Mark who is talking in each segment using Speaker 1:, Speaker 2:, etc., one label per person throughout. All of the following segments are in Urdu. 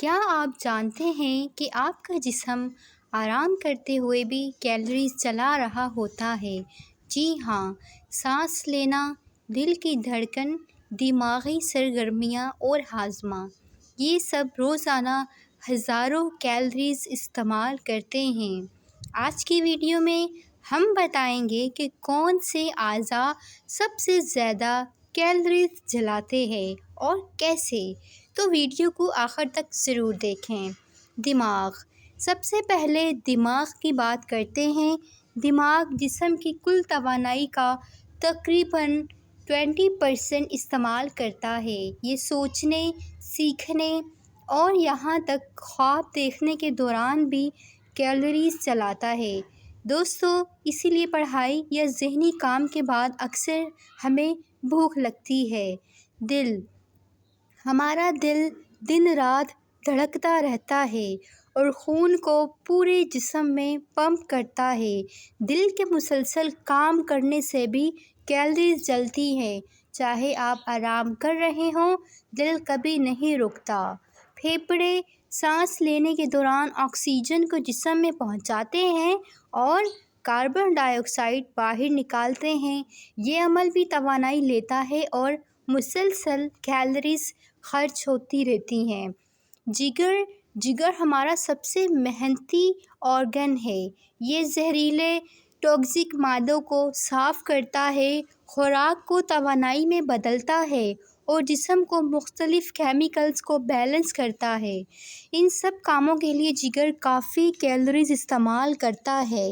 Speaker 1: کیا آپ جانتے ہیں کہ آپ کا جسم آرام کرتے ہوئے بھی کیلوریز جلا رہا ہوتا ہے؟ جی ہاں، سانس لینا، دل کی دھڑکن، دماغی سرگرمیاں اور ہاضمہ، یہ سب روزانہ ہزاروں کیلوریز استعمال کرتے ہیں۔ آج کی ویڈیو میں ہم بتائیں گے کہ کون سے اعضاء سب سے زیادہ کیلوریز جلاتے ہیں اور کیسے، تو ویڈیو کو آخر تک ضرور دیکھیں۔ دماغ، سب سے پہلے دماغ کی بات کرتے ہیں۔ دماغ جسم کی کل توانائی کا تقریباً 20% استعمال کرتا ہے۔ یہ سوچنے، سیکھنے اور یہاں تک خواب دیکھنے کے دوران بھی کیلوریز جلاتا ہے۔ دوستو، اسی لیے پڑھائی یا ذہنی کام کے بعد اکثر ہمیں بھوک لگتی ہے۔ دل، ہمارا دل دن رات دھڑکتا رہتا ہے اور خون کو پورے جسم میں پمپ کرتا ہے۔ دل کے مسلسل کام کرنے سے بھی کیلوریز جلتی ہیں۔ چاہے آپ آرام کر رہے ہوں، دل کبھی نہیں رکتا۔ پھیپھڑے سانس لینے کے دوران آکسیجن کو جسم میں پہنچاتے ہیں اور کاربن ڈائی آکسائیڈ باہر نکالتے ہیں۔ یہ عمل بھی توانائی لیتا ہے اور مسلسل کیلوریز خرچ ہوتی رہتی ہیں۔ جگر ہمارا سب سے محنتی آرگن ہے۔ یہ زہریلے ٹاکسک مادوں کو صاف کرتا ہے، خوراک کو توانائی میں بدلتا ہے اور جسم کو مختلف کیمیکلز کو بیلنس کرتا ہے۔ ان سب کاموں کے لیے جگر کافی کیلوریز استعمال کرتا ہے۔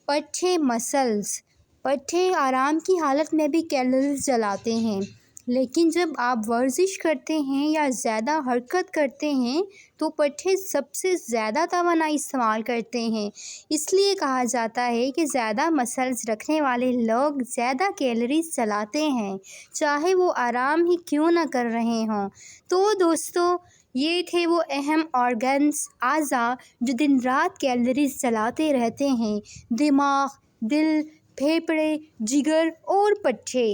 Speaker 1: پٹھے مسلز، پٹھے آرام کی حالت میں بھی کیلوریز جلاتے ہیں، لیکن جب آپ ورزش کرتے ہیں یا زیادہ حرکت کرتے ہیں تو پٹھے سب سے زیادہ توانائی استعمال کرتے ہیں۔ اس لیے کہا جاتا ہے کہ زیادہ مسلز رکھنے والے لوگ زیادہ کیلوریز جلاتے ہیں، چاہے وہ آرام ہی کیوں نہ کر رہے ہوں۔ تو دوستو، یہ تھے وہ اہم آرگنز، اعضاء جو دن رات کیلوریز جلاتے رہتے ہیں: دماغ، دل، پھیپھڑے، جگر اور پٹھے۔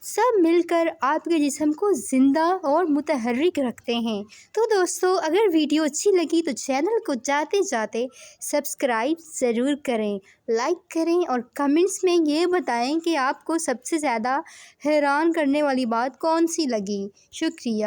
Speaker 1: سب مل کر آپ کے جسم کو زندہ اور متحرک رکھتے ہیں۔ تو دوستو، اگر ویڈیو اچھی لگی تو چینل کو جاتے جاتے سبسکرائب ضرور کریں، لائک کریں اور کمنٹس میں یہ بتائیں کہ آپ کو سب سے زیادہ حیران کرنے والی بات کون سی لگی۔ شکریہ۔